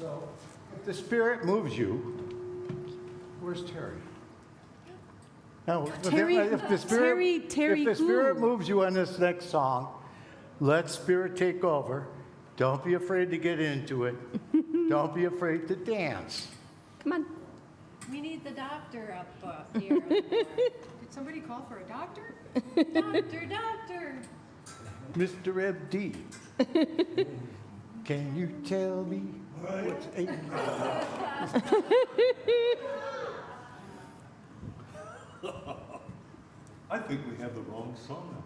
So, if the Spirit moves you, where's Terry? No, Terry- if the Spirit, Terry if the Spirit who? moves you on this next song, let Spirit take over. Don't be afraid to get into it. Don't be afraid to dance. Come on. We need the doctor up here. Did somebody call for a doctor? Doctor. Mr. MD, can you tell me what's ailing me? I think we have the wrong song up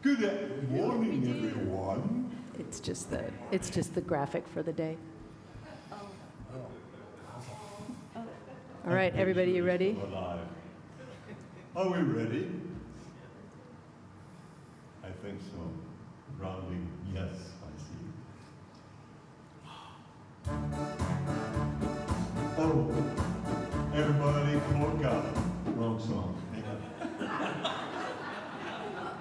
there. Good morning, everyone. It's just the graphic for the day. All right, everybody, you ready? Alive. Are we ready? I think so. Rounding, yes, I see. Oh, everybody forgot. Wrong song.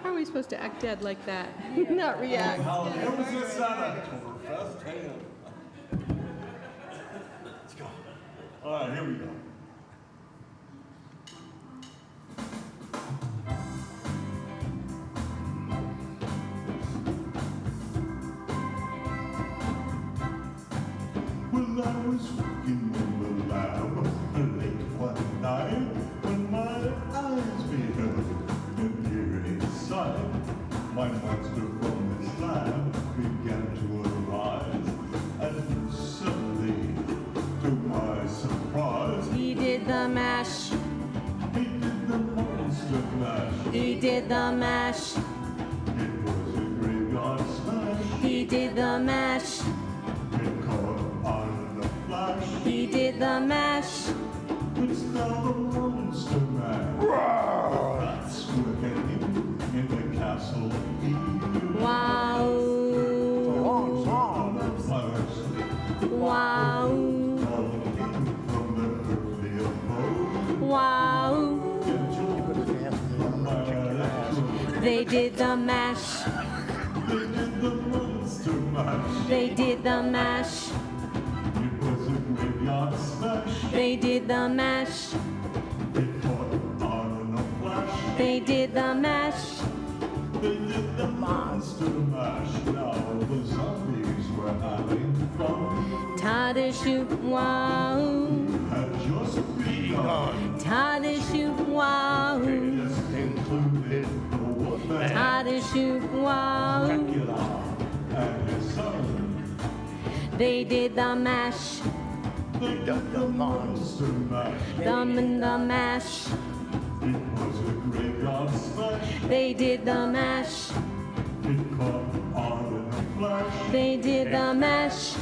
How are we supposed to act dead like that? Not react. How was this on Oktoberfest? Hang on. Let's go. All right, here we go. Well, I was working in the lab late one night when my eyes beheld an eerie sight. My monster from this lab began to arise, and suddenly, to my surprise, He did the mash. he did the monster mash. He did the mash. It was a graveyard smash. He did the mash. It caught on in a flash. He did the mash. It's now the monster mash. That's working in the castle. Wow. Long song. Wow. From the earthly abode. Wow. They did the mash. They did the monster mash. They did the mash. It was a graveyard smash. They did the mash. It caught on in a flash. They did the mash. They did the monster mash. Now the zombies were having fun. Tadishu, wow. Had just begun. Tadishu, wow. They just included the woodman, Tadishu, wow. Dracula, and his son. They did the mash. They did the monster mash. Thumb in the mash. It was a graveyard smash. They did the mash. It caught on in a flash. They did the mash.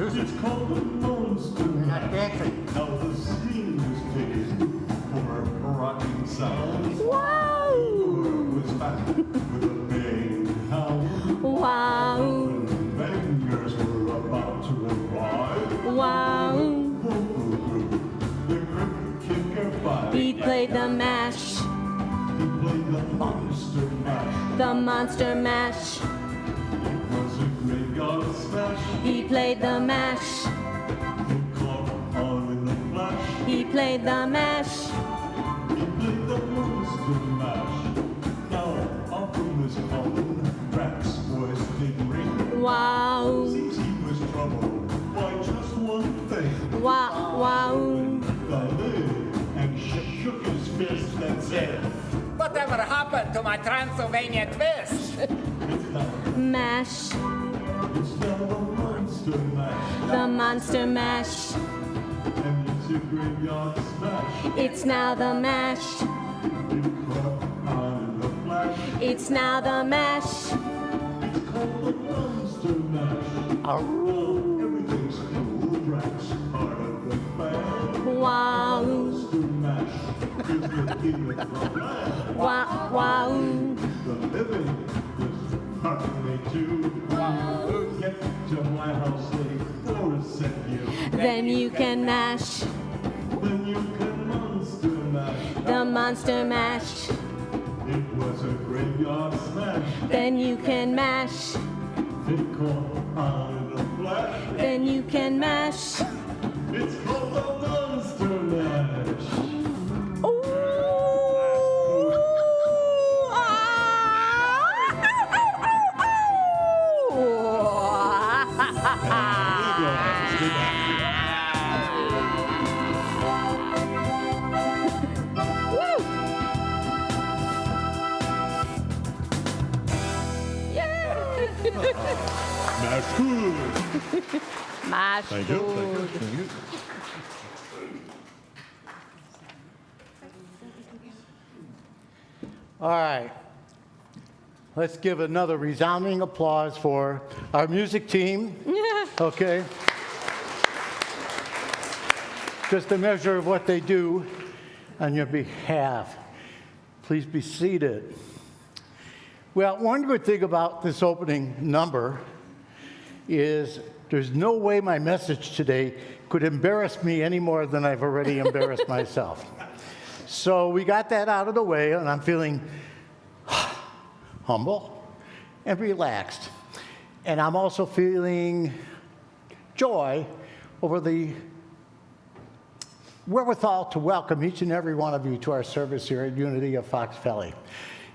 It's called the monster Not mash. dancing. Now the scene was taken for a rocking sound. Wow. Was back with a bang howl. Wow. When bangers were about to arrive. Wow. Vocal group, the Crypt Kicker Five. He played the mash. He played the monster mash. The monster mash. It was a graveyard smash. He played the mash. It caught on in a flash. He played the mash. He played the monster mash. Now up from this column, Drax's voice did ring. Wow. Since he was troubled by just one thing. Wow. Wow. The lid and shook his fist and said, Whatever happened to my Transylvania twist? Mash. it's now the monster mash. The monster mash. And it's a graveyard smash. It's now the mash. It caught on in a flash. It's now the mash. It's called the monster mash. Now everything's cool. Drax part of the band. Wow. Monster mash is the king of the land. Wow. Wow. The living is part of me too. Get to my house late for a set you. Then you can mash. Then you can monster mash. The monster mash. It was a graveyard smash. Then you can mash. It caught on in a flash. then you can mash. It's called a monster mash. Ooh, Mash good. Mash Thank you. food. Thank you. All right. Let's give another resounding applause for our music team. Okay. Just a measure of what they do on your behalf. Please be seated. Well, one good thing about this opening number is there's no way my message today could embarrass me any more than I've already embarrassed myself. So we got that out of the way, and I'm feeling humble and relaxed. And I'm also feeling joy over the wherewithal to welcome each and every one of you to our service here at Unity of Fox Valley.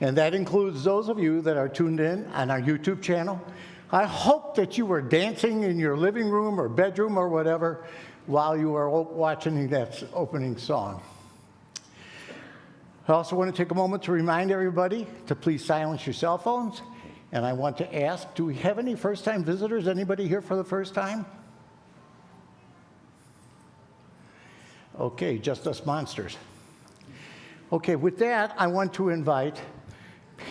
And that includes those of you that are tuned in on our YouTube channel. I hope that you were dancing in your living room or bedroom or whatever while you were watching that opening song. I also want to take a moment to remind everybody to please silence your cell phones. And I want to ask, do we have any first-time visitors? Anybody here for the first time? Okay, just us monsters. Okay, with that, I want to invite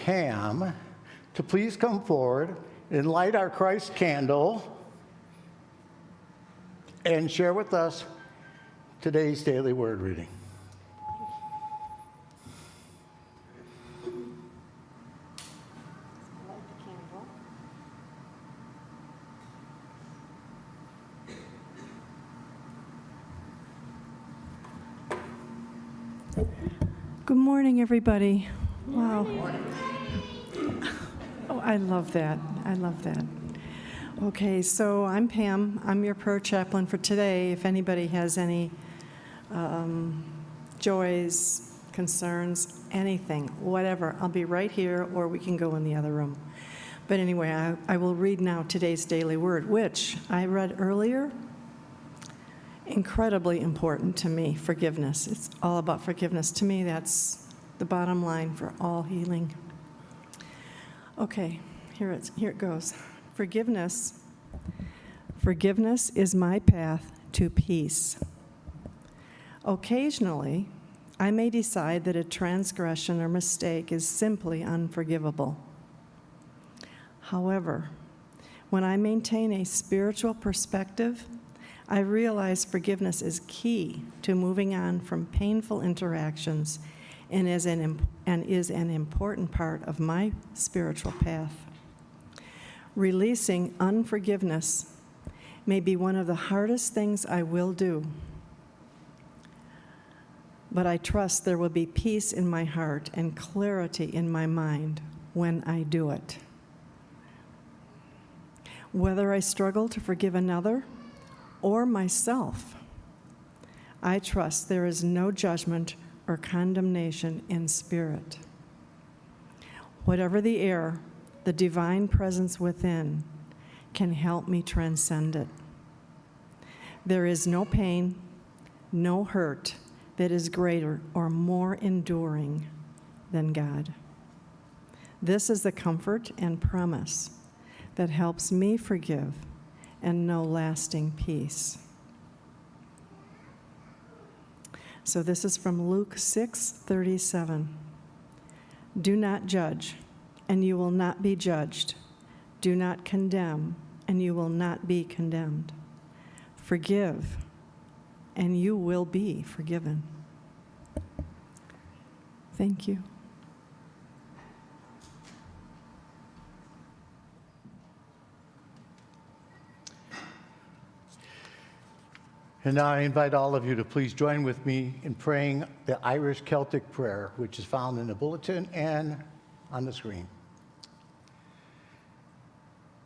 Pam to please come forward and light our Christ candle and share with us today's daily word reading. Good morning, everybody. Wow. Oh, I love that. I love that. Okay, so I'm Pam. I'm your prayer chaplain for today. If anybody has any joys, concerns, anything, whatever, I'll be right here, or we can go in the other room. But anyway, I will read now today's daily word, which I read earlier. Incredibly important to me, forgiveness. It's all about forgiveness. To me, that's the bottom line for all healing. Okay, here it goes. Forgiveness is my path to peace. Occasionally, I may decide that a transgression or mistake is simply unforgivable. However, when I maintain a spiritual perspective, I realize forgiveness is key to moving on from painful interactions and is an important part of my spiritual path. Releasing unforgiveness may be one of the hardest things I will do, but I trust there will be peace in my heart and clarity in my mind when I do it. Whether I struggle to forgive another or myself, I trust there is no judgment or condemnation in spirit. Whatever the error, the divine presence within can help me transcend it. There is no pain, no hurt that is greater or more enduring than God. This is the comfort and promise that helps me forgive and know lasting peace. So this is from Luke 6:37. Do not judge, and you will not be judged. Do not condemn, and you will not be condemned. Forgive, and you will be forgiven. Thank you. And now I invite all of you to please join with me in praying the Irish Celtic prayer, which is found in the bulletin and on the screen.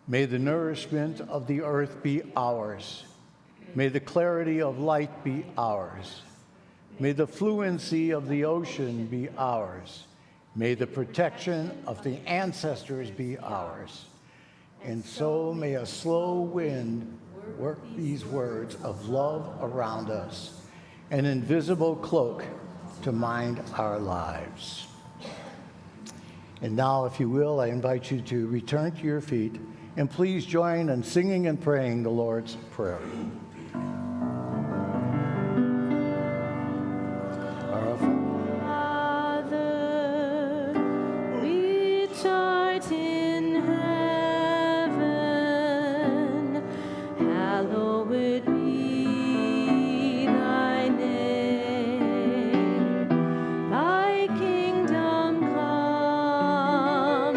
May the nourishment of the earth be ours. May the clarity of light be ours. May the fluency of the ocean be ours. May the protection of the ancestors be ours. And so may a slow wind work these words of love around us, an invisible cloak to mind our lives. And now, if you will, I invite you to return to your feet and please join in singing and praying the Lord's Prayer. Our Father, which art in heaven, hallowed be thy name. Thy kingdom come,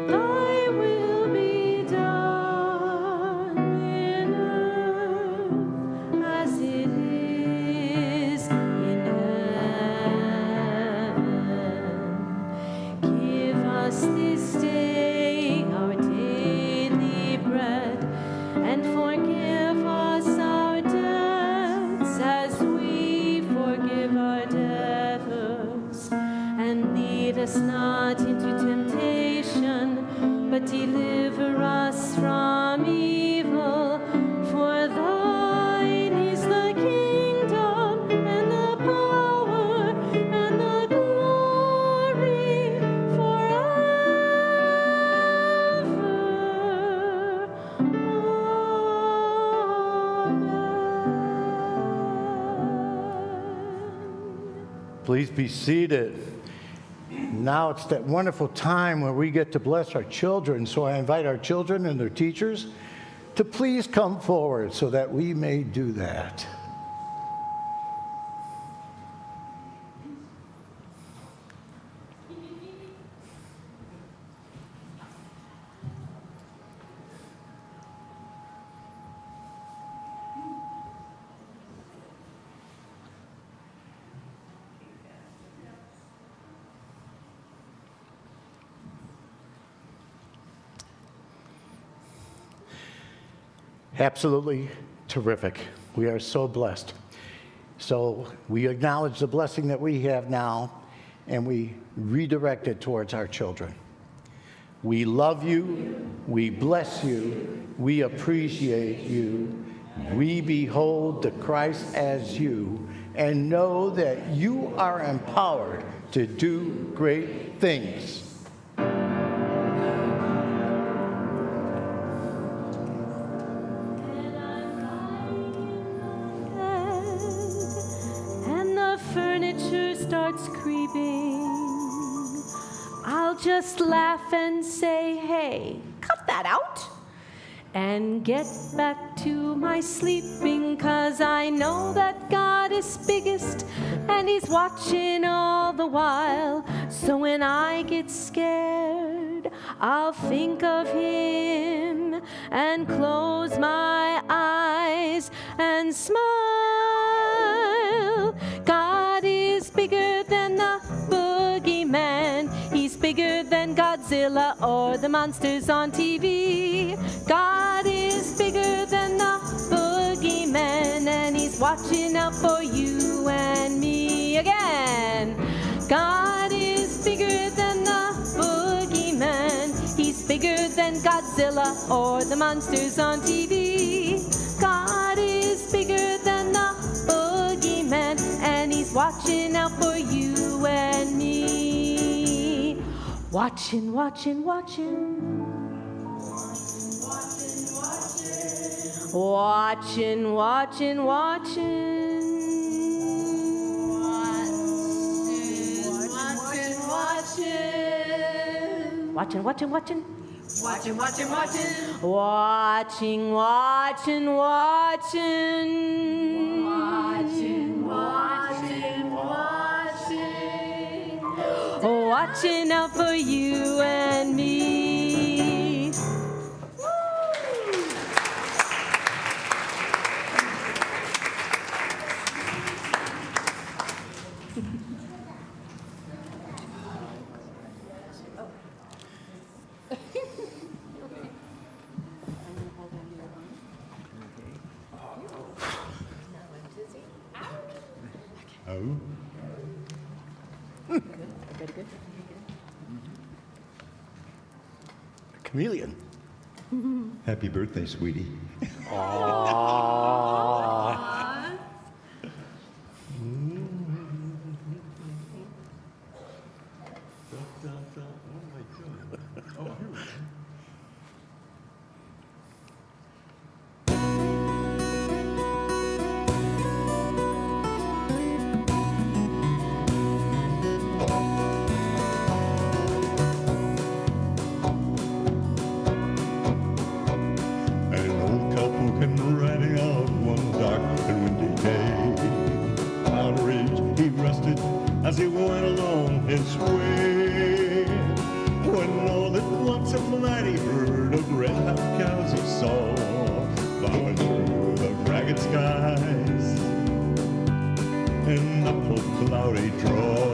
thy will be done in earth as it is in heaven. Give us this day our daily bread, and forgive us our debts as we forgive our debtors. And lead us not into temptation, but deliver us from evil. For thine is the kingdom, and the power, and the glory forever. Amen. Please be seated. Now it's that wonderful time where we get to bless our children. So I invite our children and their teachers to please come forward so that we may do that. Absolutely terrific. We are so blessed. So we acknowledge the blessing that we have now, and we redirect it towards our children. We love you. We bless you. We appreciate you. We behold the Christ as you, and know that you are empowered to do great things. And the furniture starts creeping, I'll just laugh and say, hey, cut that out, and get back to my sleeping, 'cause I know that God is biggest and he's watching all the while. So when I get scared, I'll think of him and close my eyes and smile. God is bigger than the boogeyman. He's bigger than Godzilla or the monsters on TV. God is bigger than the boogeyman, and he's watching out for you and me again. God is bigger than the boogeyman. He's bigger than Godzilla or the monsters on TV. God is bigger than the boogeyman, and he's watching out for you and me. Watching, watching, watching. Watching, watching, watching. Watching, watching, watching. Watching, watching, watching. Watching, watching, watching. Watching, watching, watching. Watching out for you and me. Oh. Chameleon. Happy birthday, sweetie. An old couple came riding out one dark and windy day. On a ridge he rested as he went along his way. When all at once a mighty herd of red-hot cows he saw plowing through the ragged skies in the full cloudy draw.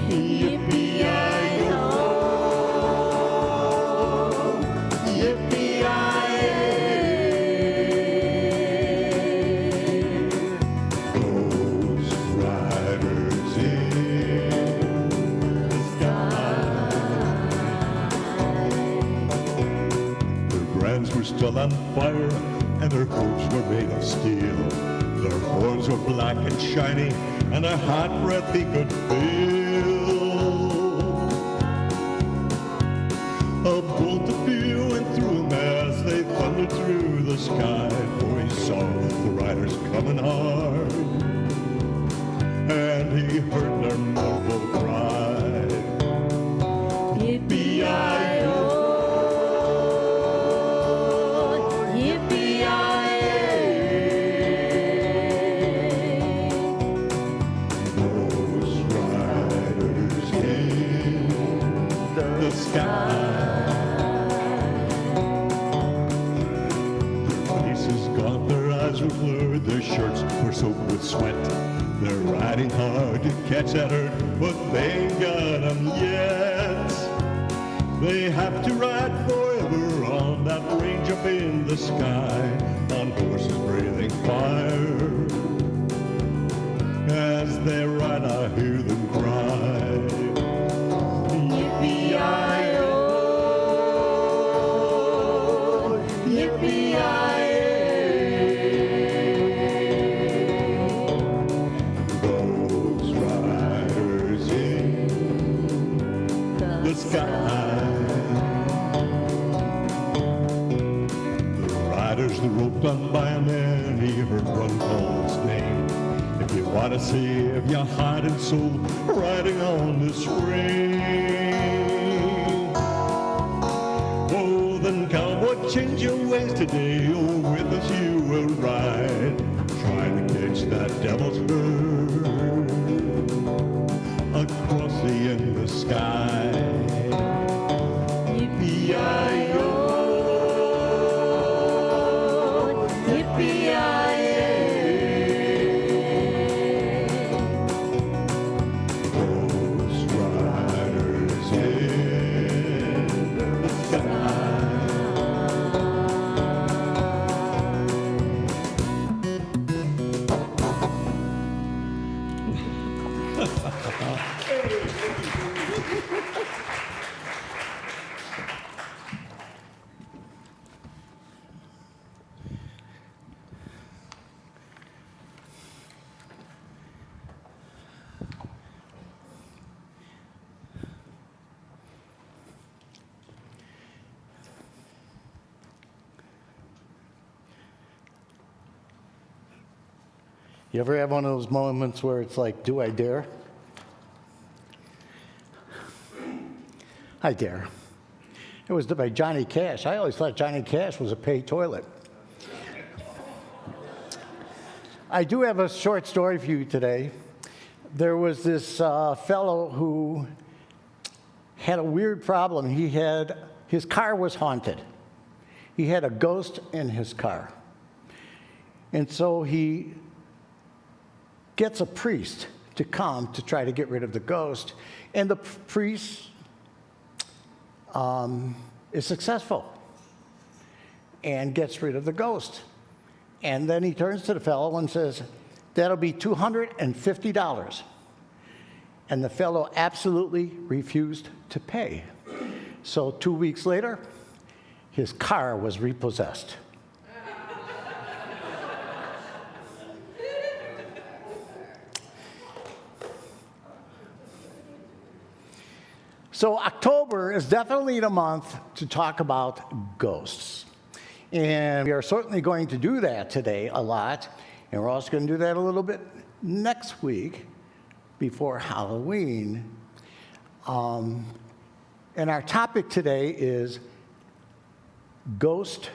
Yippee-yi-yo, those riders in the sky. Their brands were still on fire, and their coats were made of steel. Their horns were black and shiny, and their hot breath he could feel. A bolt of fear went through him as they thundered through the sky, for he saw the riders coming hard, and he heard their mournful cry. Yippee-yi-yo, those riders in the sky. Their faces gaunt, their eyes were blurred, their shirts were soaked with sweat. They're riding hard to catch that herd, but they ain't got 'em yet. They have to ride forever on that range up in the sky, on horses breathing fire. As they ride, I hear them cry. Yippee-yi-yo, yippee-yi-yo. Those riders in the sky. The riders that roped on by a man, he heard one call his name. If you want to save your heart and soul riding on this rain, oh, then cowboy, change your ways today. Oh, with us you will ride, trying to catch that devil's herd across the endless sky. Yippee-yi-yo, those riders in the sky. You ever have one of those moments where it's like, do I dare? I dare. It was by Johnny Cash. I always thought Johnny Cash was a paid toilet. I do have a short story for you today. There was this fellow who had a weird problem. His car was haunted. He had a ghost in his car. And so he gets a priest to come to try to get rid of the ghost. And the priest is successful and gets rid of the ghost. And then he turns to the fellow and says, That'll be $250. And the fellow absolutely refused to pay. So 2 weeks later, his car was repossessed. So October is definitely the month to talk about ghosts. And we are certainly going to do that today a lot. And we're also going to do that a little bit next week before Halloween. And our topic today is ghost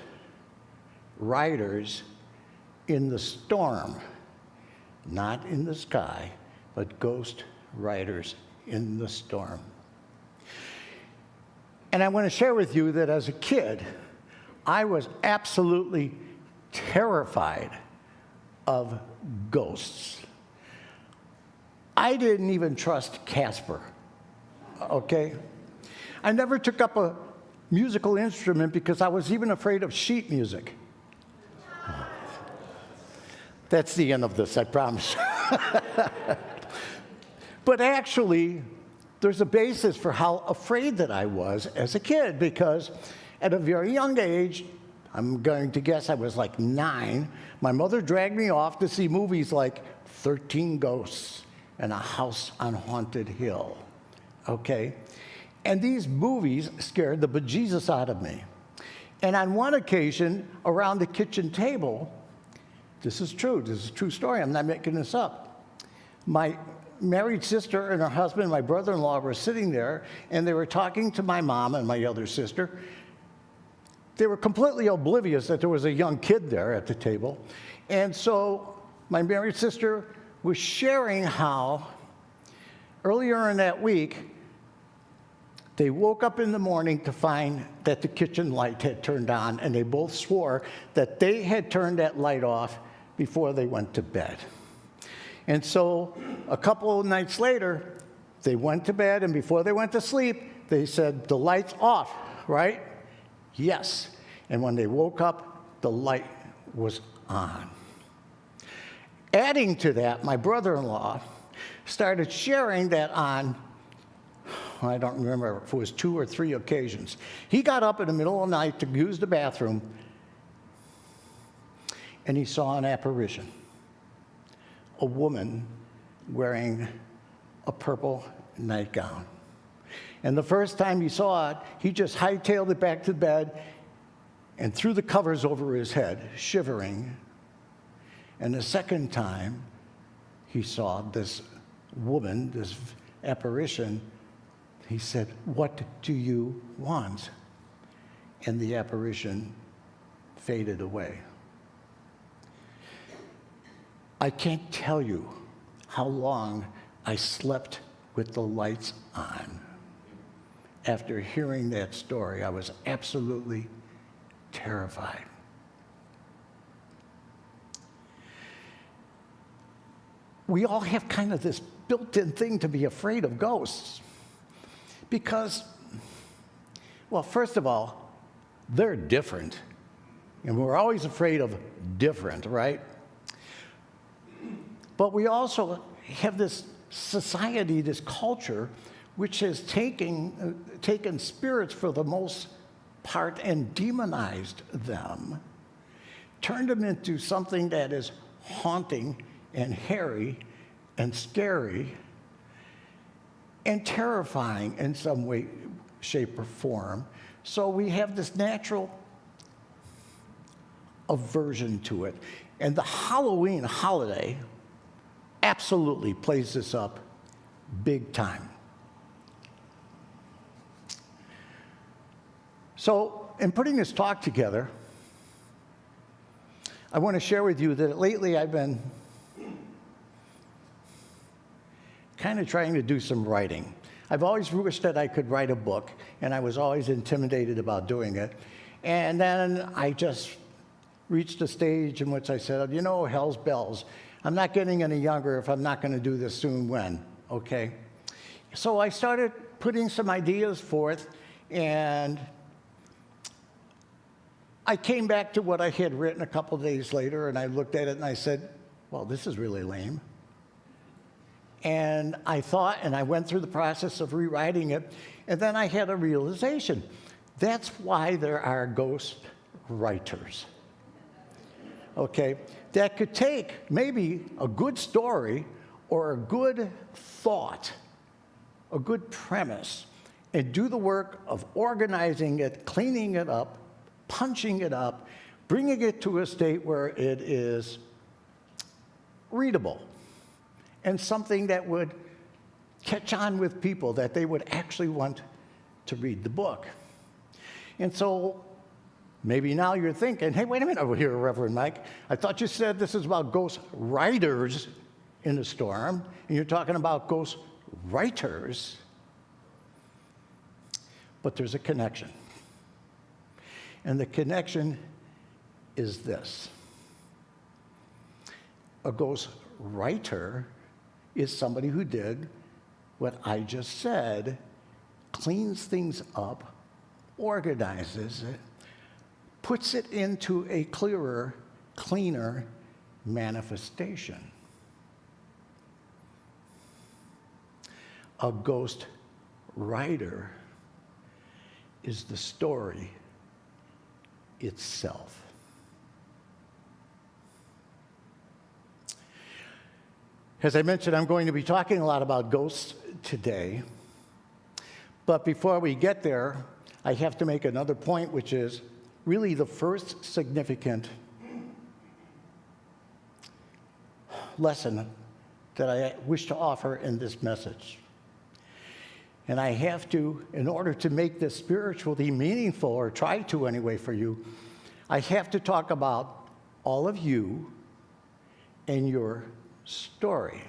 riders in the storm. Not in the sky, but ghost riders in the storm. And I want to share with you that as a kid, I was absolutely terrified of ghosts. I didn't even trust Casper, okay? I never took up a musical instrument because I was even afraid of sheet music. That's the end of this, I promise. But actually, there's a basis for how afraid that I was as a kid, because at a very young age, I'm going to guess I was like 9, my mother dragged me off to see movies like 13 Ghosts and A House on Haunted Hill, okay? And these movies scared the bejesus out of me. And on one occasion, around the kitchen table, this is true, this is a true story, I'm not making this up, my married sister and her husband and my brother-in-law were sitting there, and they were talking to my mom and my other sister. They were completely oblivious that there was a young kid there at the table. And so my married sister was sharing how earlier in that week, they woke up in the morning to find that the kitchen light had turned on, and they both swore that they had turned that light off before they went to bed. And so a couple of nights later, they went to bed, and before they went to sleep, they said, "The light's off, right?" Yes. And when they woke up, the light was on. Adding to that, my brother-in-law started sharing that on, I don't remember if it was 2 or 3 occasions. He got up in the middle of the night to use the bathroom, and he saw an apparition. A woman wearing a purple nightgown. And the first time he saw it, he just hightailed it back to bed and threw the covers over his head, shivering. And the second time he saw this woman, this apparition, he said, "What do you want?" And the apparition faded away. I can't tell you how long I slept with the lights on. After hearing that story, I was absolutely terrified. We all have kind of this built-in thing to be afraid of ghosts because, well, first of all, they're different. And we're always afraid of different, right? But we also have this society, this culture, which has taken spirits for the most part and demonized them, turned them into something that is haunting and hairy and scary and terrifying in some way, shape, or form. So we have this natural aversion to it. And the Halloween holiday absolutely plays this up big time. So, in putting this talk together, I want to share with you that lately I've been kind of trying to do some writing. I've always wished that I could write a book, and I was always intimidated about doing it. And then I just reached a stage in which I said, you know, hell's bells. I'm not getting any younger if I'm not going to do this soon when, okay? So I started putting some ideas forth, and I came back to what I had written a couple days later, and I looked at it and I said, well, this is really lame. And I thought, and I went through the process of rewriting it, and then I had a realization. That's why there are ghost writers. Okay? That could take maybe a good story or a good thought, a good premise, and do the work of organizing it, cleaning it up, punching it up, bringing it to a state where it is readable and something that would catch on with people, that they would actually want to read the book. And so maybe now you're thinking, hey, wait a minute over here, Reverend Mike. I thought you said this is about ghost riders in a storm, and you're talking about ghost writers. But there's a connection. And the connection is this. A ghost writer is somebody who did what I just said, cleans things up, organizes it, puts it into a clearer, cleaner manifestation. A ghost writer is the story itself. As I mentioned, I'm going to be talking a lot about ghosts today. But before we get there, I have to make another point, which is really the first significant lesson that I wish to offer in this message. And I have to, in order to make this spiritually meaningful, or try to anyway for you, I have to talk about all of you and your story.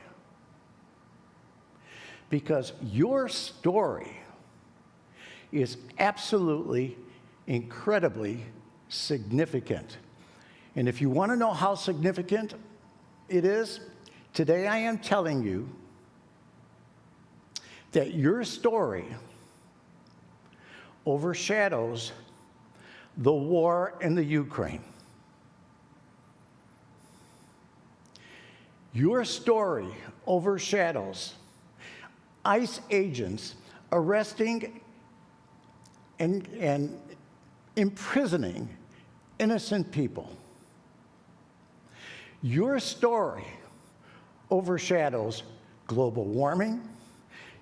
Because your story is absolutely, incredibly significant. And if you want to know how significant it is, today I am telling you that your story overshadows the war in the Ukraine. Your story overshadows ICE agents arresting and imprisoning innocent people. Your story overshadows global warming.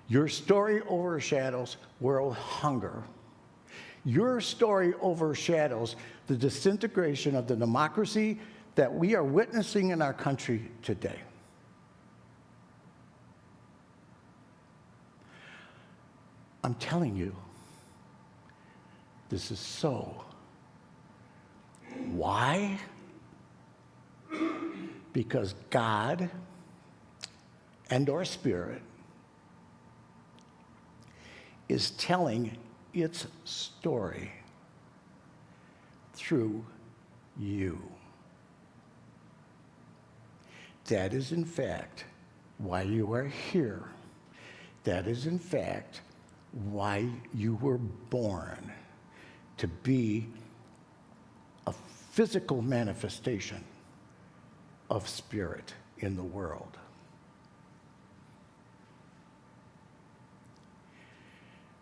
Your story overshadows world hunger. Your story overshadows the disintegration of the democracy that we are witnessing in our country today. I'm telling you, this is so. Why? Because God and our Spirit is telling its story through you. That is, in fact, why you are here. That is, in fact, why you were born, to be a physical manifestation of Spirit in the world.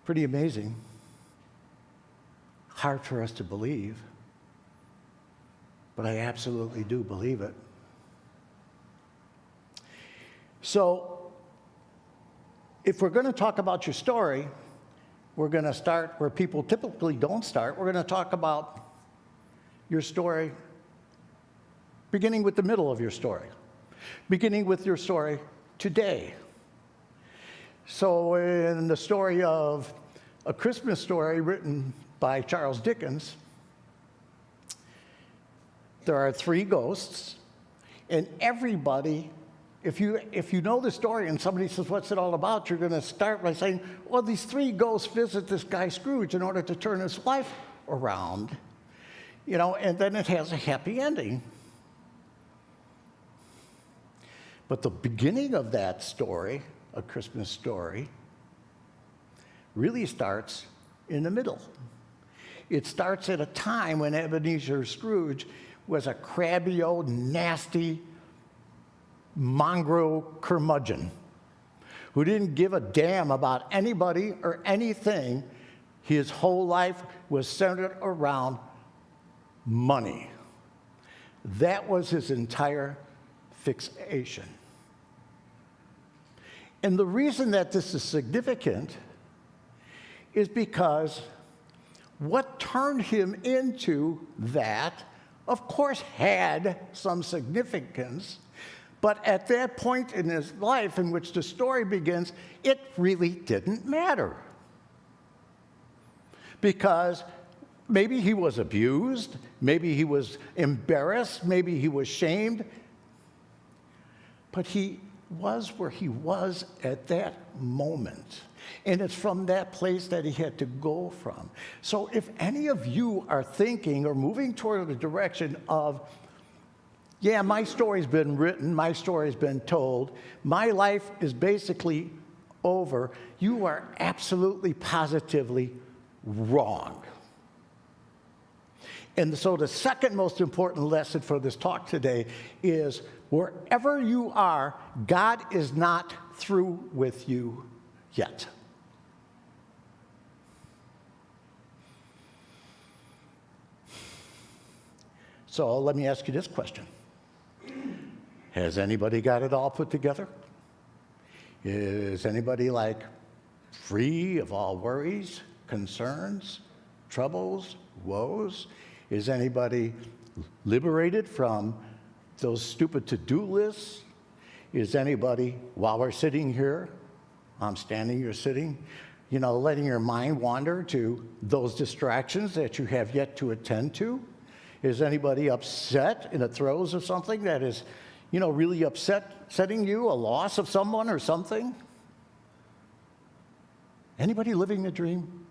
Pretty amazing. Hard for us to believe, but I absolutely do believe it. So, if we're going to talk about your story, we're going to start where people typically don't start. We're going to talk about your story beginning with the middle of your story, beginning with your story today. So in the story of A Christmas Story written by Charles Dickens, there are 3 ghosts, and everybody, if you know the story and somebody says, what's it all about, you're going to start by saying, well, these 3 ghosts visit this guy Scrooge in order to turn his life around, and then it has a happy ending. But the beginning of that story, A Christmas Story, really starts in the middle. It starts at a time when Ebenezer Scrooge was a crabby old, nasty mongrel curmudgeon who didn't give a damn about anybody or anything. His whole life was centered around money. That was his entire fixation. And the reason that this is significant is because what turned him into that, of course, had some significance, but at that point in his life in which the story begins, it really didn't matter. Because maybe he was abused, maybe he was embarrassed, maybe he was shamed, but he was where he was at that moment. And it's from that place that he had to go from. So if any of you are thinking or moving toward the direction of, yeah, my story's been written, my story's been told, my life is basically over, you are absolutely positively wrong. And so the second most important lesson for this talk today is wherever you are, God is not through with you yet. So let me ask you this question. Has anybody got it all put together? Is anybody like free of all worries, concerns, troubles, woes? Is anybody liberated from those stupid to-do lists? Is anybody, while we're sitting here, I'm standing, you're sitting, letting your mind wander to those distractions that you have yet to attend to? Is anybody upset in the throes of something that is, really upsetting you, a loss of someone or something? Anybody living the dream?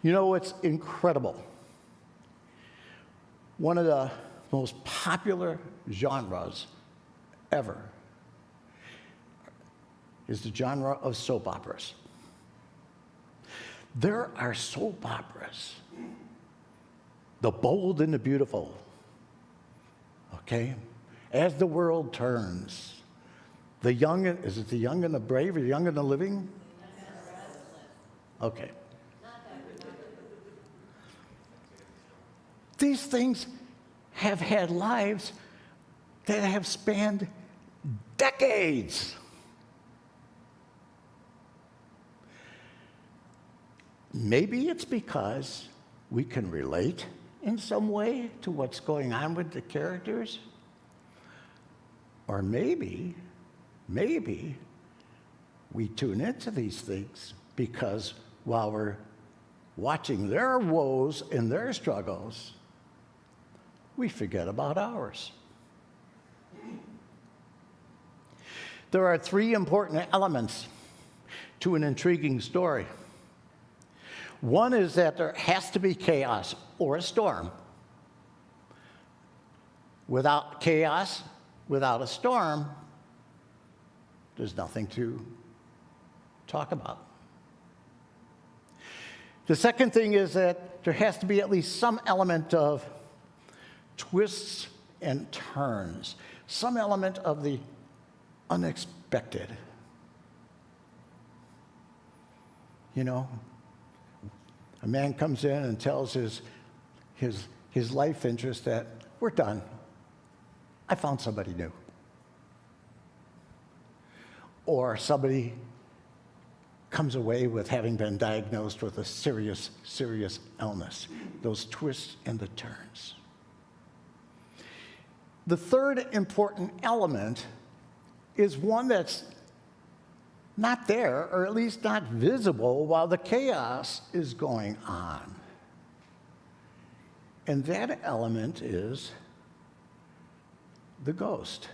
It's incredible. One of the most popular genres ever is the genre of soap operas. There are soap operas, The Bold and the Beautiful, okay? As the World Turns, is it The Young and the Brave or The Young and the Living? Okay. These things have had lives that have spanned decades. Maybe it's because we can relate in some way to what's going on with the characters. Or maybe we tune into these things because while we're watching their woes and their struggles, we forget about ours. There are three important elements to an intriguing story. One is that there has to be chaos or a storm. Without chaos, without a storm, there's nothing to talk about. The second thing is that there has to be at least some element of twists and turns, some element of the unexpected. A man comes in and tells his life interest that we're done. I found somebody new. Or somebody comes away with having been diagnosed with a serious, serious illness. Those twists and the turns. The third important element is one that's not there, or at least not visible, while the chaos is going on. And that element is the ghost.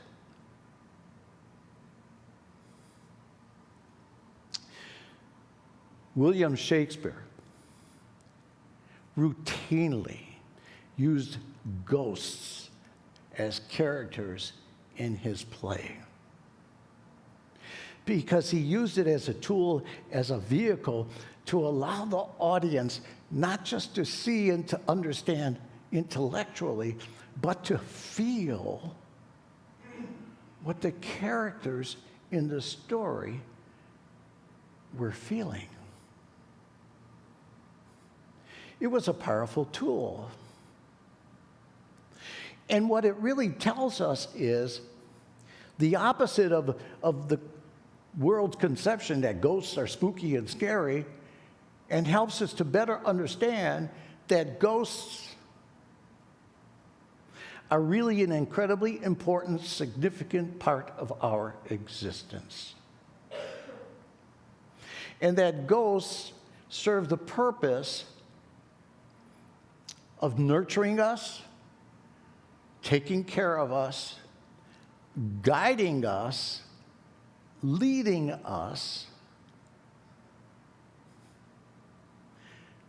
William Shakespeare routinely used ghosts as characters in his play, because he used it as a tool, as a vehicle to allow the audience not just to see and to understand intellectually, but to feel what the characters in the story were feeling. It was a powerful tool. And what it really tells us is the opposite of the world's conception that ghosts are spooky and scary, and helps us to better understand that ghosts are really an incredibly important, significant part of our existence. And that ghosts serve the purpose of nurturing us, taking care of us, guiding us, leading us,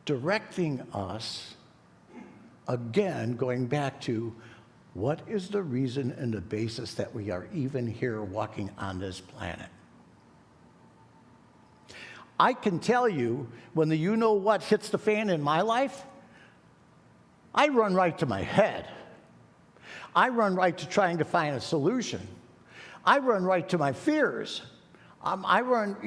directing us, again, going back to what is the reason and the basis that we are even here walking on this planet. I can tell you, when the you-know-what hits the fan in my life, I run right to my head. I run right to trying to find a solution. I run right to my fears. I run,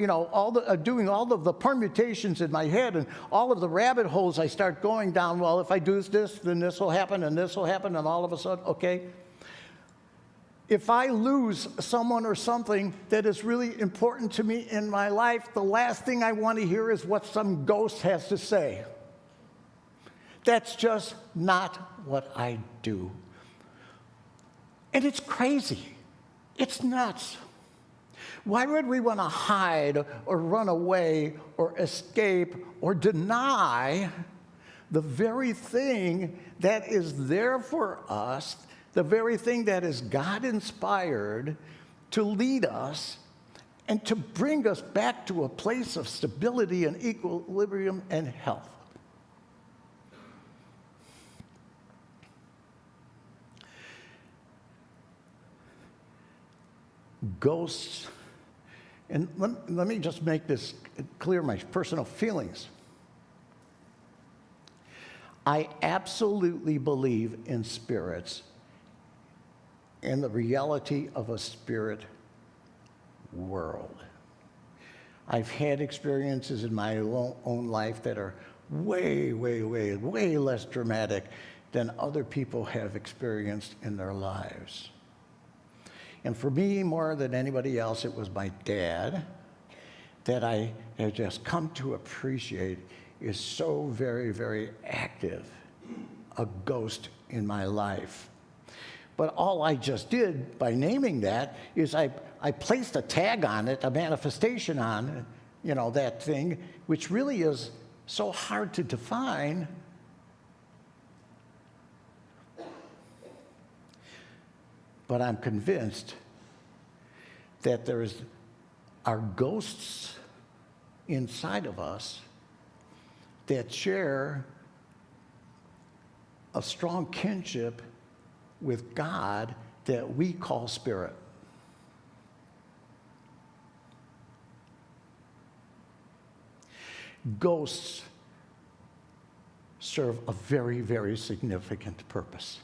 doing all of the permutations in my head and all of the rabbit holes I start going down. Well, if I do this, then this will happen, and this will happen, and all of a sudden, okay. If I lose someone or something that is really important to me in my life, the last thing I want to hear is what some ghost has to say. That's just not what I do. And it's crazy. It's nuts. Why would we want to hide or run away or escape or deny the very thing that is there for us, the very thing that is God-inspired to lead us and to bring us back to a place of stability and equilibrium and health? Ghosts, and let me just make this clear, my personal feelings. I absolutely believe in spirits and the reality of a spirit world. I've had experiences in my own life that are way, way, way, way less dramatic than other people have experienced in their lives. And for me, more than anybody else, it was my dad that I have just come to appreciate is so very, very active, a ghost in my life. But all I just did by naming that is I placed a tag on it, a manifestation on, that thing, which really is so hard to define. But I'm convinced that there are ghosts inside of us that share a strong kinship with God that we call spirit. Ghosts serve a very, very significant purpose.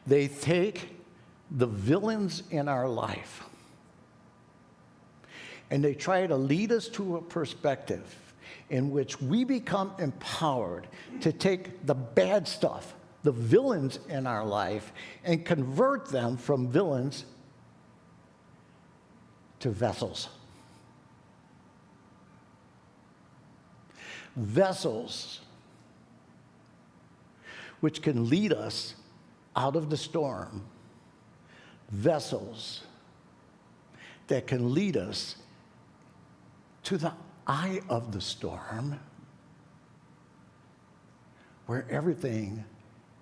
They take the villains in our life and they try to lead us to a perspective in which we become empowered to take the bad stuff, the villains in our life, and convert them from villains to vessels. Vessels which can lead us out of the storm. Vessels that can lead us to the eye of the storm, where everything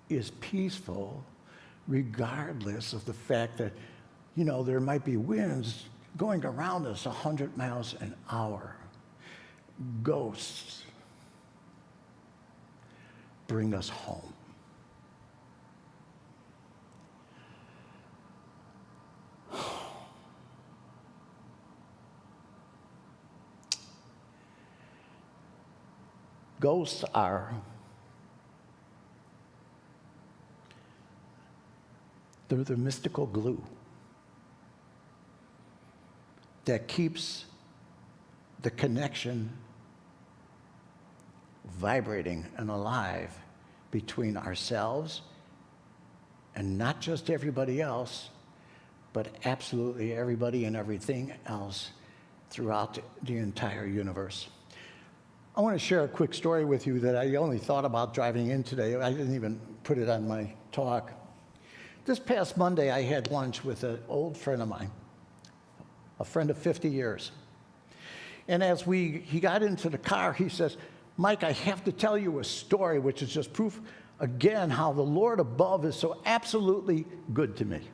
is peaceful, regardless of the fact that, there might be winds going around us 100 miles an hour. Ghosts bring us home. Ghosts are They're the mystical glue that keeps the connection vibrating and alive between ourselves and not just everybody else, but absolutely everybody and everything else throughout the entire universe. I want to share a quick story with you that I only thought about driving in today. I didn't even put it on my talk. This past Monday, I had lunch with an old friend of mine, a friend of 50 years. And as he got into the car, he says, "Mike, I have to tell you a story, which is just proof again how the Lord above is so absolutely good to me."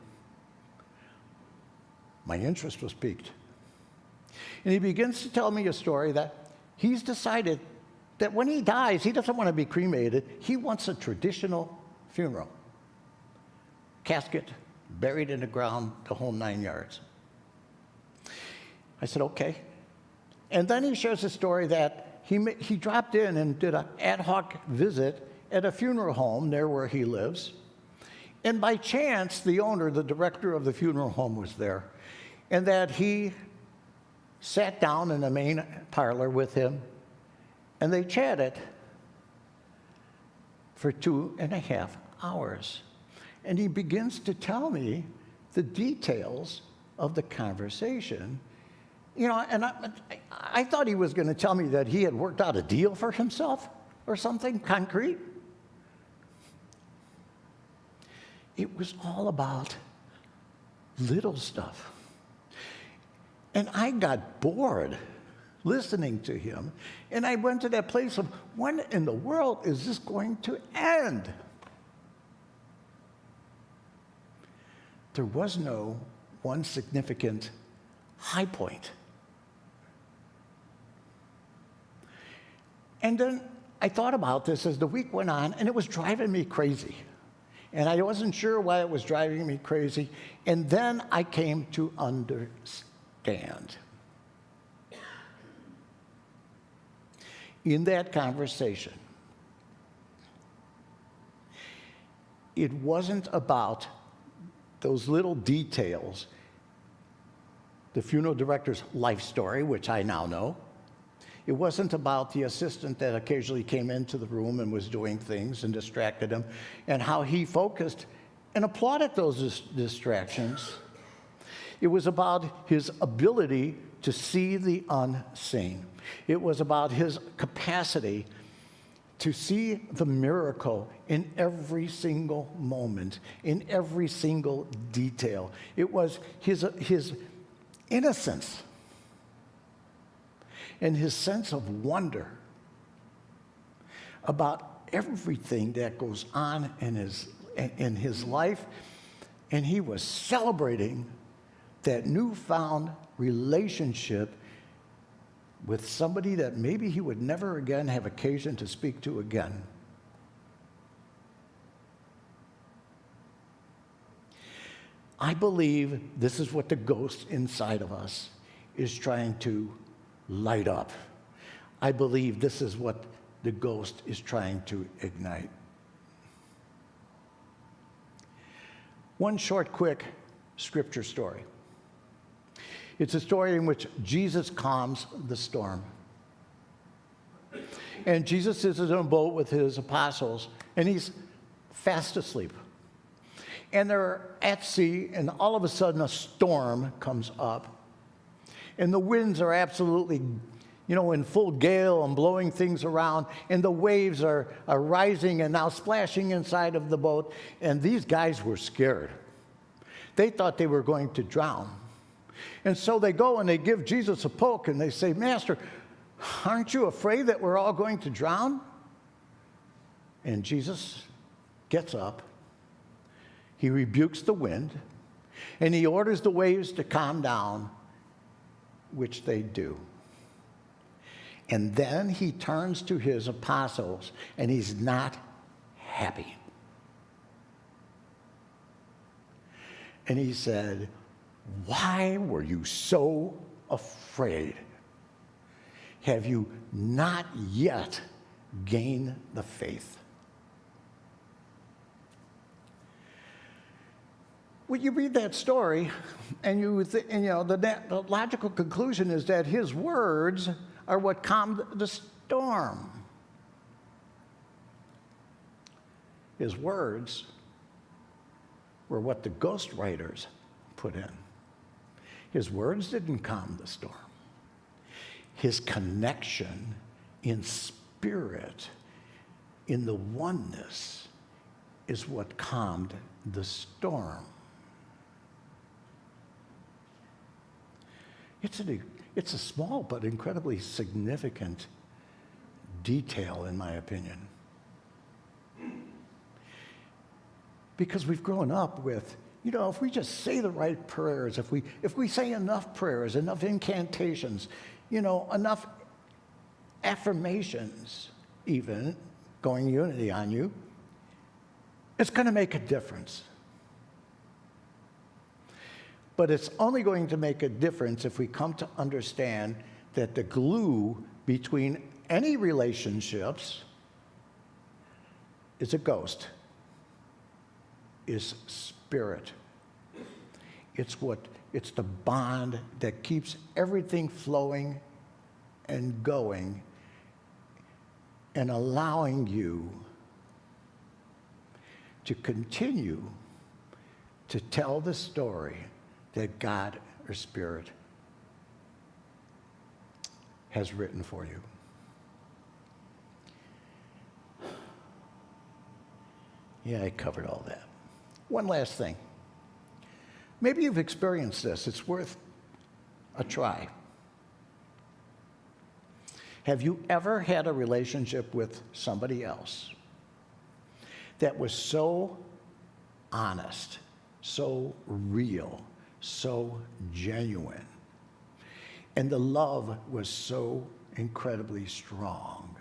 My interest was piqued. And he begins to tell me a story that he's decided that when he dies, he doesn't want to be cremated. He wants a traditional funeral. Casket, buried in the ground, the whole 9 yards. I said, okay. And then he shares a story that he dropped in and did an ad hoc visit at a funeral home there where he lives. And by chance, the owner, the director of the funeral home was there. And that he sat down in the main parlor with him, and they chatted for 2.5 hours. And he begins to tell me the details of the conversation. You know, and I thought he was going to tell me that he had worked out a deal for himself or something concrete. It was all about little stuff. And I got bored listening to him. And I went to that place of, when in the world is this going to end? There was no one significant high point. And then I thought about this as the week went on, and it was driving me crazy. And I wasn't sure why it was driving me crazy. And then I came to understand. In that conversation, it wasn't about those little details, the funeral director's life story, which I now know. It wasn't about the assistant that occasionally came into the room and was doing things and distracted him, and how he focused and applauded those distractions. It was about his ability to see the unseen. It was about his capacity to see the miracle in every single moment, in every single detail. It was his innocence and his sense of wonder about everything that goes on in his life. And he was celebrating that newfound relationship with somebody that maybe he would never again have occasion to speak to again. I believe this is what the ghost inside of us is trying to light up. I believe this is what the ghost is trying to ignite. One short, quick scripture story. It's a story in which Jesus calms the storm. And Jesus is in a boat with his apostles, and he's fast asleep. And they're at sea, and all of a sudden a storm comes up. And the winds are absolutely, in full gale and blowing things around. And the waves are rising and now splashing inside of the boat. And these guys were scared. They thought they were going to drown. And so they go and they give Jesus a poke and they say, "Master, aren't you afraid that we're all going to drown?" And Jesus gets up. He rebukes the wind. And he orders the waves to calm down, which they do. And then he turns to his apostles, and he's not happy. And he said, "Why were you so afraid? Have you not yet gained the faith?" When you read that story, and the logical conclusion is that his words are what calmed the storm. His words were what the ghostwriters put in. His words didn't calm the storm. His connection in spirit, in the oneness, is what calmed the storm. It's a small but incredibly significant detail, in my opinion. Because we've grown up with, if we just say the right prayers, if we say enough prayers, enough incantations, enough affirmations, even going unity on you, it's going to make a difference. But it's only going to make a difference if we come to understand that the glue between any relationships is a ghost, is spirit. It's the bond that keeps everything flowing and going and allowing you to continue to tell the story that God or Spirit has written for you. Yeah, I covered all that. One last thing. Maybe you've experienced this. It's worth a try. Have you ever had a relationship with somebody else that was so honest, so real, so genuine, and the love was so incredibly strong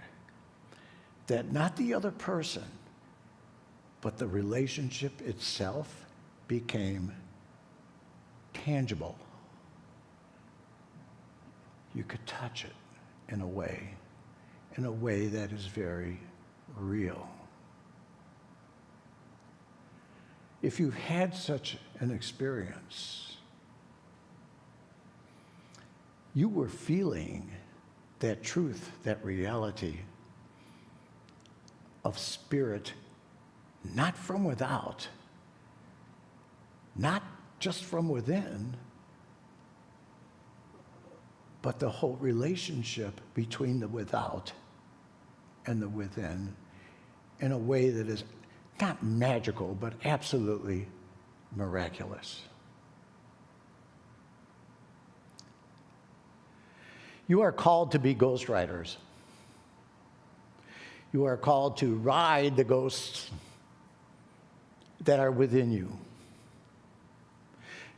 that not the other person, but the relationship itself became tangible? You could touch it in a way that is very real. If you've had such an experience, you were feeling that truth, that reality of spirit, not from without, not just from within, but the whole relationship between the without and the within in a way that is not magical, but absolutely miraculous. You are called to be ghostwriters. You are called to ride the ghosts that are within you.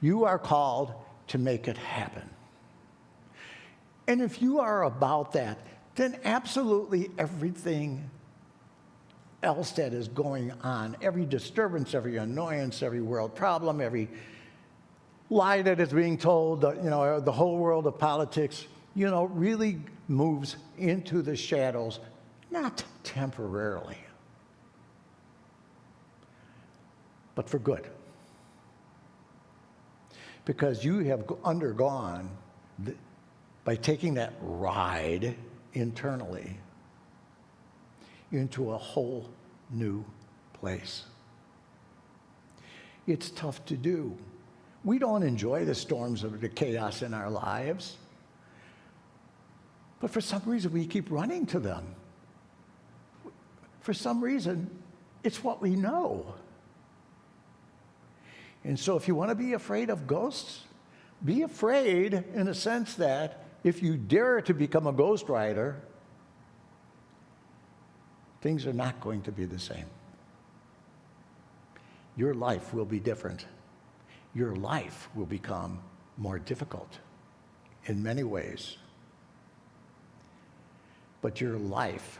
You are called to make it happen. And if you are about that, then absolutely everything else that is going on, every disturbance, every annoyance, every world problem, every lie that is being told, the whole world of politics, really moves into the shadows, not temporarily, but for good. Because you have undergone, by taking that ride internally, into a whole new place. It's tough to do. We don't enjoy the storms of the chaos in our lives, but for some reason we keep running to them. For some reason, it's what we know. And so if you want to be afraid of ghosts, be afraid in the sense that if you dare to become a ghostwriter, things are not going to be the same. Your life will be different. Your life will become more difficult in many ways. But your life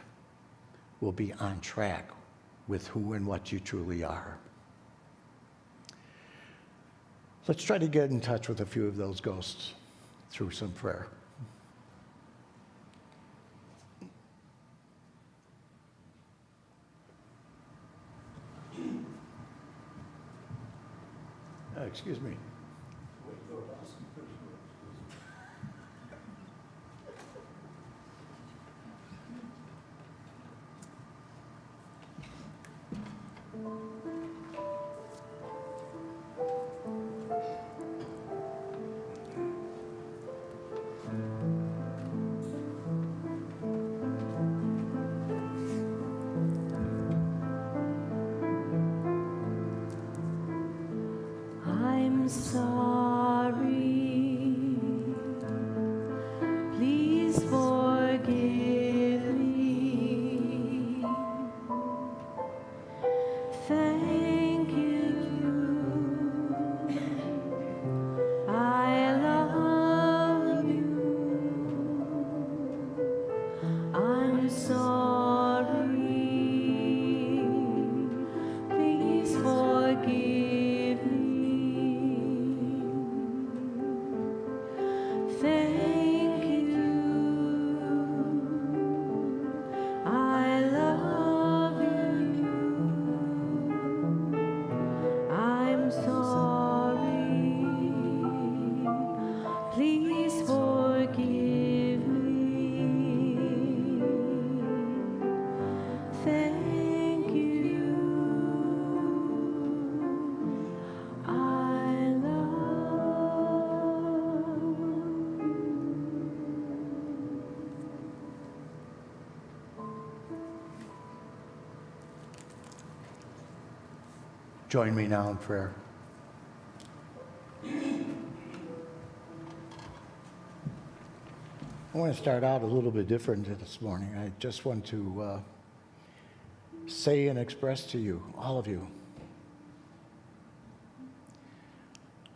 will be on track with who and what you truly are. Let's try to get in touch with a few of those ghosts through some prayer. Excuse me. I'm sorry. Please forgive me. Thank you. I love you. I'm sorry. Please forgive me. Thank you. I love you. I'm sorry. Please forgive me. Thank you. I love Join me now in prayer. I want to start out a little bit different this morning. I just want to say and express to you, all of you,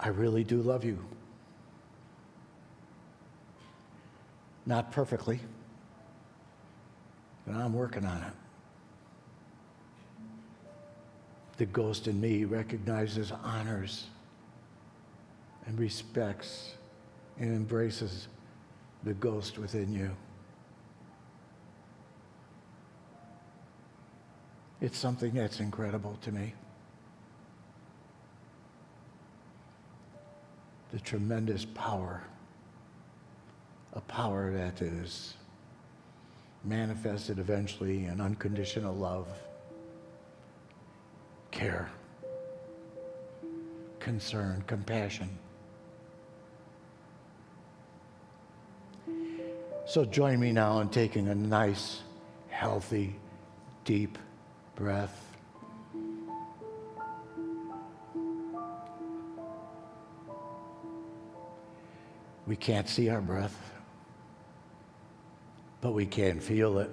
I really do love you. Not perfectly, but I'm working on it. The ghost in me recognizes, honors, and respects and embraces the ghost within you. It's something that's incredible to me. The tremendous power, a power that is manifested eventually in unconditional love, care, concern, compassion. So join me now in taking a nice, healthy, deep breath. We can't see our breath, but we can feel it.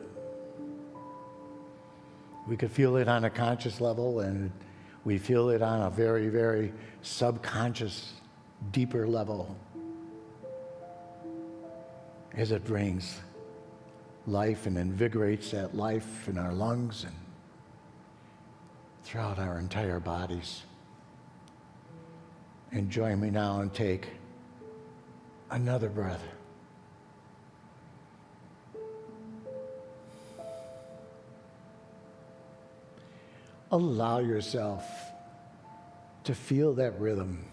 We could feel it on a conscious level, and we feel it on a very, very subconscious, deeper level as it brings life and invigorates that life in our lungs and throughout our entire bodies. And join me now and take another breath. Allow yourself to feel that rhythm.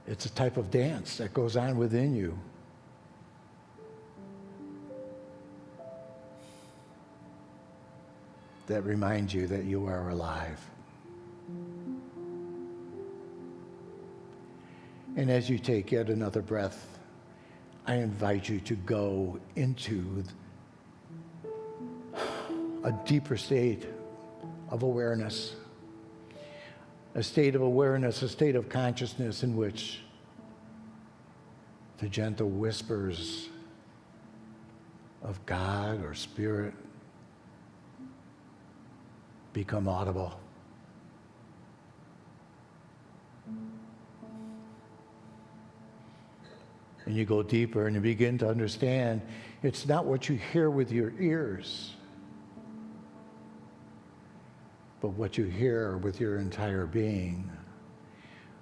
It's a type of dance that goes on within you. That reminds you that you are alive. And as you take yet another breath, I invite you to go into a deeper state of awareness, a state of awareness, a state of consciousness in which the gentle whispers of God or Spirit become audible. And you go deeper and you begin to understand it's not what you hear with your ears, but what you hear with your entire being,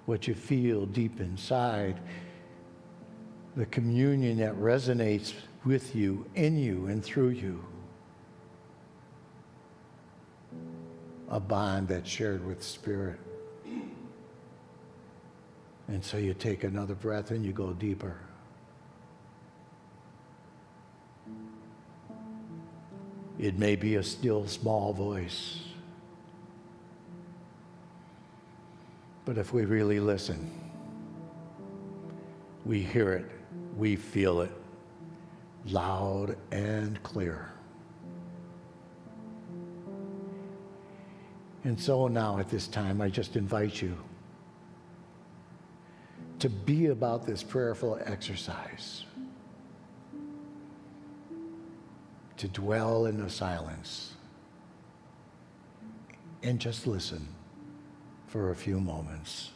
what you feel deep inside, the communion that resonates with you, in you, and through you. a bond that's shared with Spirit. And so you take another breath and you go deeper. It may be a still small voice, but if we really listen, we hear it, we feel it, loud and clear. And so now at this time, I just invite you to be about this prayerful exercise, to dwell in the silence and just listen for a few moments.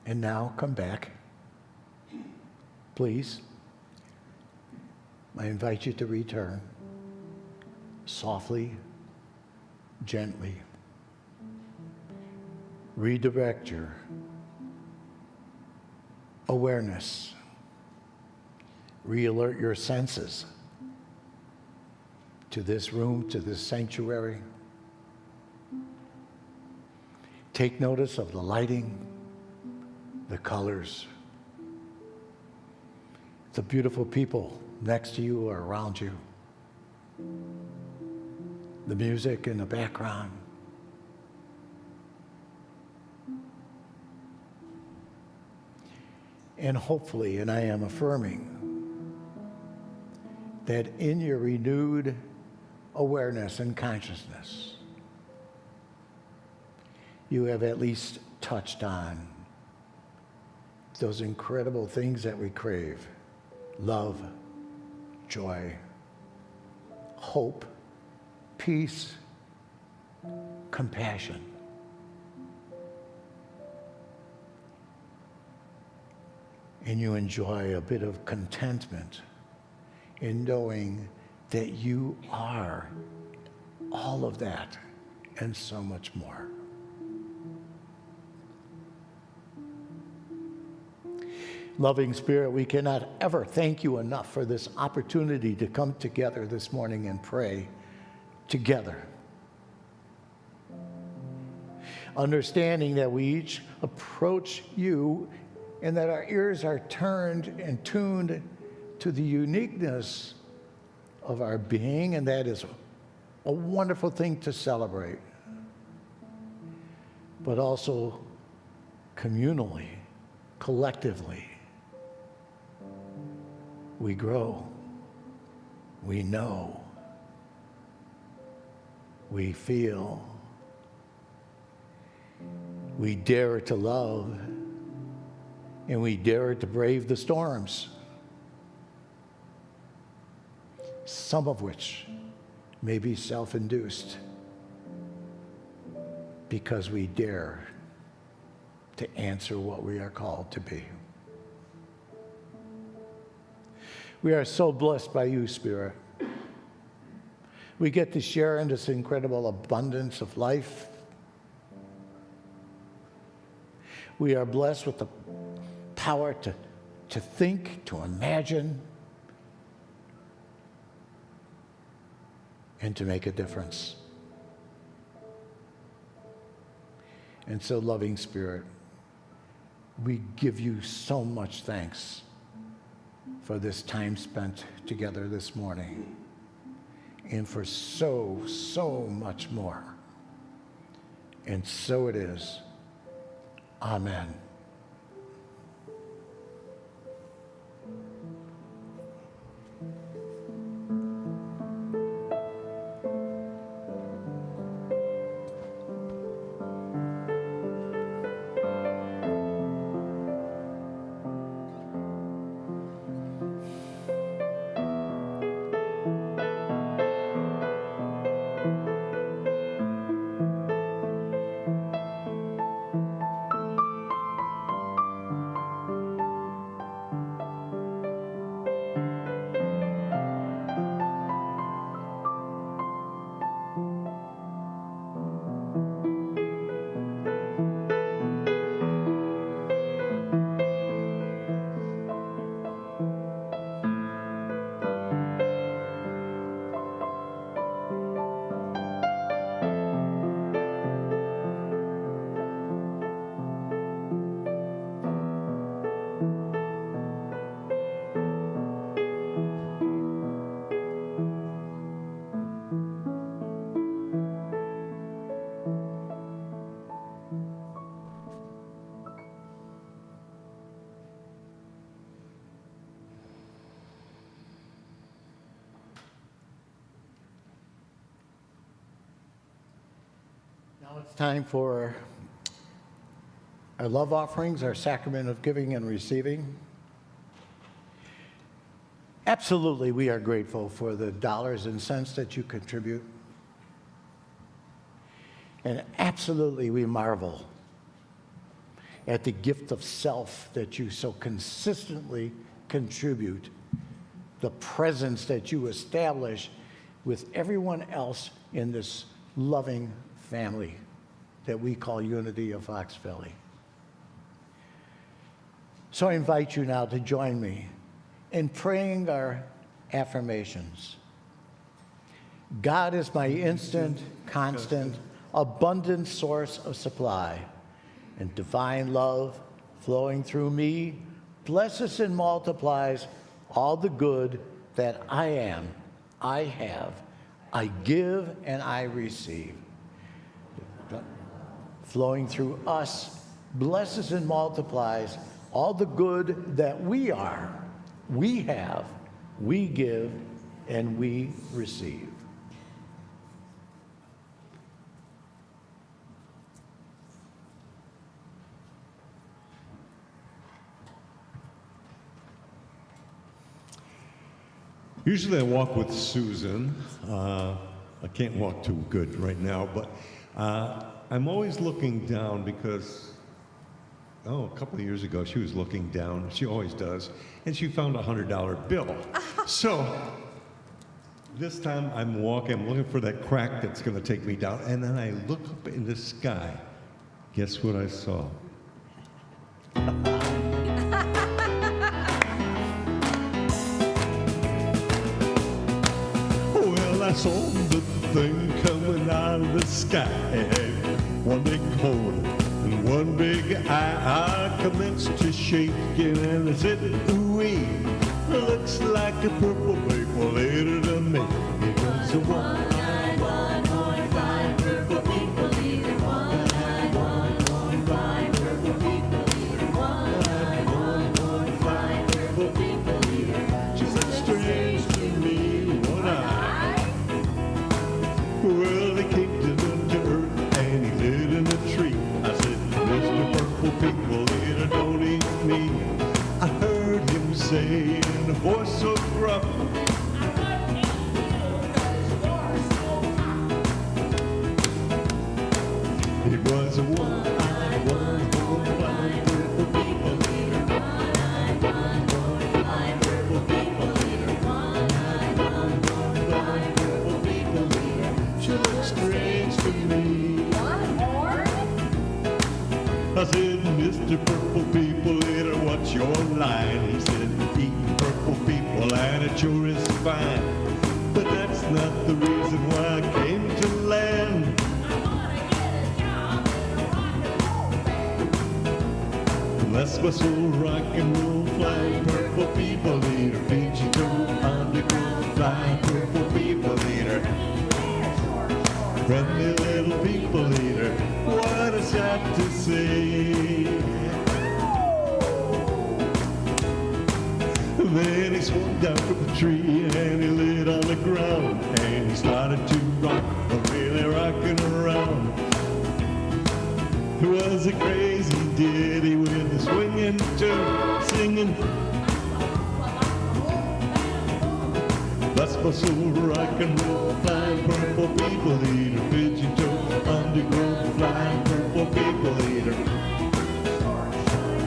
And now come back, please. I invite you to return softly, gently. Redirect your awareness. Re-alert your senses to this room, to this sanctuary. Take notice of the lighting, the colors, the beautiful people next to you or around you, the music in the background. And hopefully, and I am affirming, that in your renewed awareness and consciousness, you have at least touched on those incredible things that we crave: love, joy, hope, peace, compassion. And you enjoy a bit of contentment in knowing that you are all of that and so much more. Loving Spirit, we cannot ever thank you enough for this opportunity to come together this morning and pray together. Understanding that we each approach you and that our ears are turned and tuned to the uniqueness of our being, and that is a wonderful thing to celebrate. But also communally, collectively, we grow, we know, we feel, we dare to love, and we dare to brave the storms, some of which may be self-induced, because we dare to answer what we are called to be. We are so blessed by you, Spirit. We get to share in this incredible abundance of life. We are blessed with the power to think, to imagine, and to make a difference. And so, loving Spirit, we give you so much thanks for this time spent together this morning, and for so, so much more. And so it is. Amen. Now it's time for our love offerings, our sacrament of giving and receiving. Absolutely, we are grateful for the dollars and cents that you contribute. And absolutely, we marvel at the gift of self that you so consistently contribute, the presence that you establish with everyone else in this loving family that we call Unity of Fox Valley. So I invite you now to join me in praying our affirmations. God is my instant, constant, abundant source of supply, and divine love flowing through me blesses and multiplies all the good that I am, I have, I give, and I receive. Flowing through us blesses and multiplies all the good that we are, we have, we give, and we receive. Usually I walk with Susan. I can't walk too good right now, but I'm always looking down because, a couple of years ago, she was looking down. She always does. And she found a $100 bill. So this time I'm looking for that crack that's going to take me down. And then I look up in the sky. Guess what I saw? Well, I saw the thing coming out of the sky. One big hole and one big eye. I commenced to shaking and I said, ooh-wee, looks like a purple maple later to me. It was a one-eyed, one-horned, flying purple people eater. One-eyed, one-horned, flying purple people eater. One-eyed, one-horned, flying purple people eater. She looked strange to me, one-eyed. Well, he kicked it into earth and he lit in a tree. I said, Mr. Purple People Eater, don't eat me. I heard him say in a voice so gruff, it was a one-eyed, one-horned, flying purple people eater. One-eyed, one-horned, flying purple people eater. One-eyed, one-horned, flying purple people eater. She looks strange to me. I said, Mr. Purple People Eater, what's your line? He said, eating purple people and it sure is fine. but that's not the reason why I came to land. That's my soul, rock and roll, flying purple people eater, Fiji toe, underground, flying purple people eater, friendly little people eater. What a sight to see! Then he swung down from the tree and he lit on the ground and he started to rock, really rocking around. It was a crazy ditty with a swinging tune, singing. That's my soul, rock and roll, flying purple people eater, pigeon toe, underground, flying purple people eater,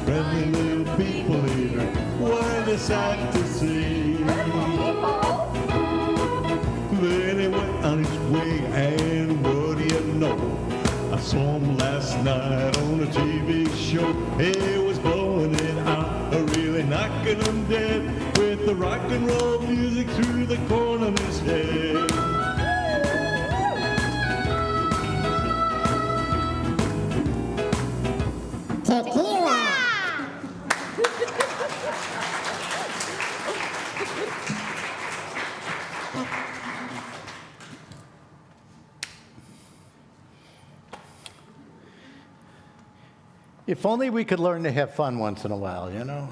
friendly little people eater. What a sight to see! Then he went on his way, and what do you know? I saw him last night on a TV show. He was blowing it out, really knocking him dead with the rock and roll music through the corner of his head. If only we could learn to have fun once in a while, you know?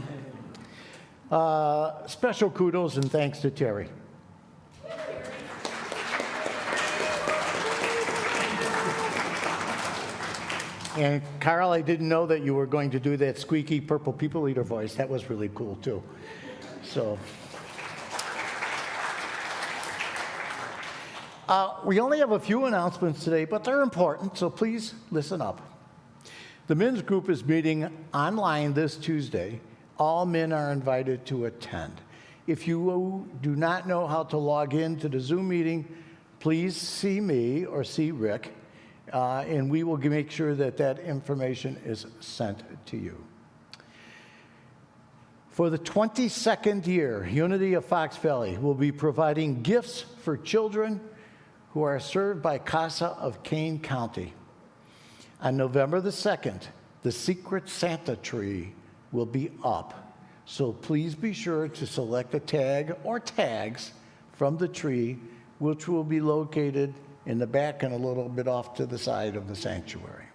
Special kudos and thanks to Terry. And Carl, I didn't know that you were going to do that squeaky purple people eater voice. That was really cool too. So, we only have a few announcements today, but they're important, so please listen up. The men's group is meeting online this Tuesday. All men are invited to attend. If you do not know how to log in to the Zoom meeting, please see me or see Rick, and we will make sure that that information is sent to you. For the 22nd year, Unity of Fox Valley will be providing gifts for children who are served by CASA of Kane County. On November the 2nd, the Secret Santa tree will be up, so please be sure to select a tag or tags from the tree, which will be located in the back and a little bit off to the side of the sanctuary.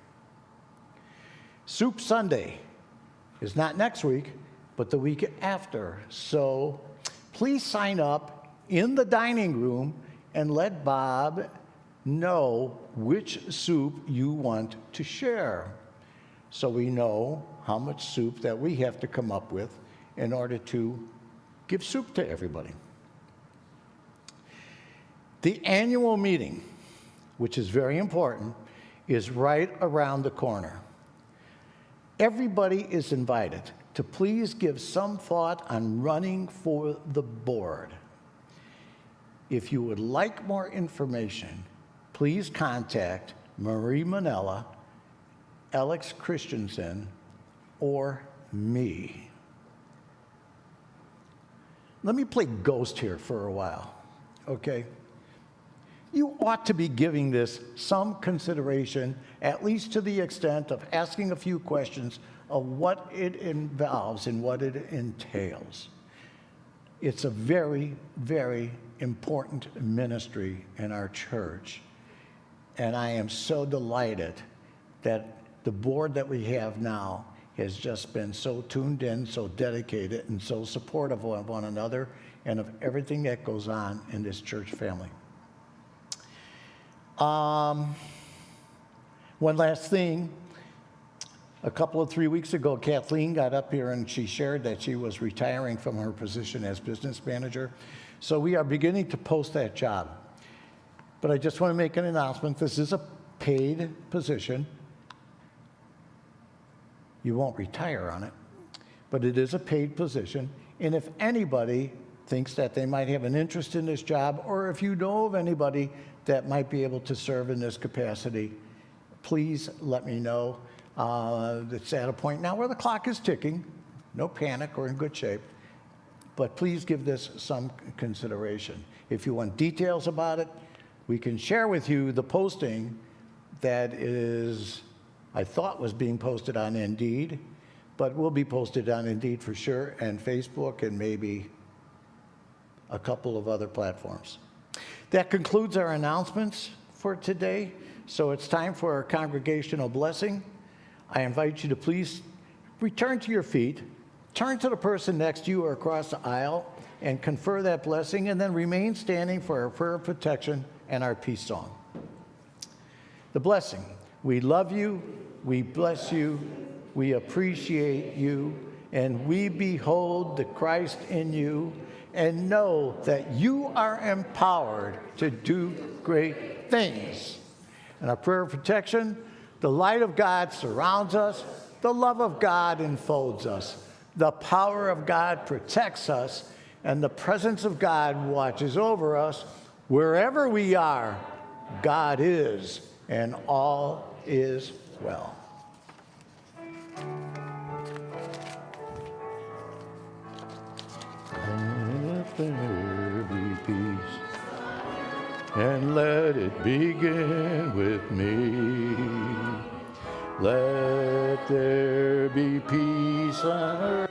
Soup Sunday is not next week, but the week after, so please sign up in the dining room and let Bob know which soup you want to share, so we know how much soup that we have to come up with in order to give soup to everybody. The annual meeting, which is very important, is right around the corner. Everybody is invited to please give some thought on running for the board. If you would like more information, please contact Marie Manella, Alex Christensen, or me. Let me play ghost here for a while, okay? You ought to be giving this some consideration, at least to the extent of asking a few questions of what it involves and what it entails. It's a very, very important ministry in our church. And I am so delighted that the board that we have now has just been so tuned in, so dedicated, and so supportive of one another and of everything that goes on in this church family. One last thing. A couple of 3 weeks ago, Kathleen got up here and she shared that she was retiring from her position as business manager. So we are beginning to post that job. But I just want to make an announcement. This is a paid position. You won't retire on it, but it is a paid position. And if anybody thinks that they might have an interest in this job, or if you know of anybody that might be able to serve in this capacity, please let me know. It's at a point now where the clock is ticking. No panic, we're in good shape. but please give this some consideration. If you want details about it, we can share with you the posting that I thought was being posted on Indeed, but will be posted on Indeed for sure, and Facebook, and maybe a couple of other platforms. That concludes our announcements for today. So it's time for our congregational blessing. I invite you to please return to your feet, turn to the person next to you or across the aisle, and confer that blessing, and then remain standing for our prayer of protection and our peace song. The blessing. We love you, we bless you, we appreciate you, and we behold the Christ in you, and know that you are empowered to do great things. And our prayer of protection, the light of God surrounds us, the love of God enfolds us, the power of God protects us, and the presence of God watches over us. Wherever we are, God is, and all is well. Let there be peace, and let it begin with me. Let there be peace on earth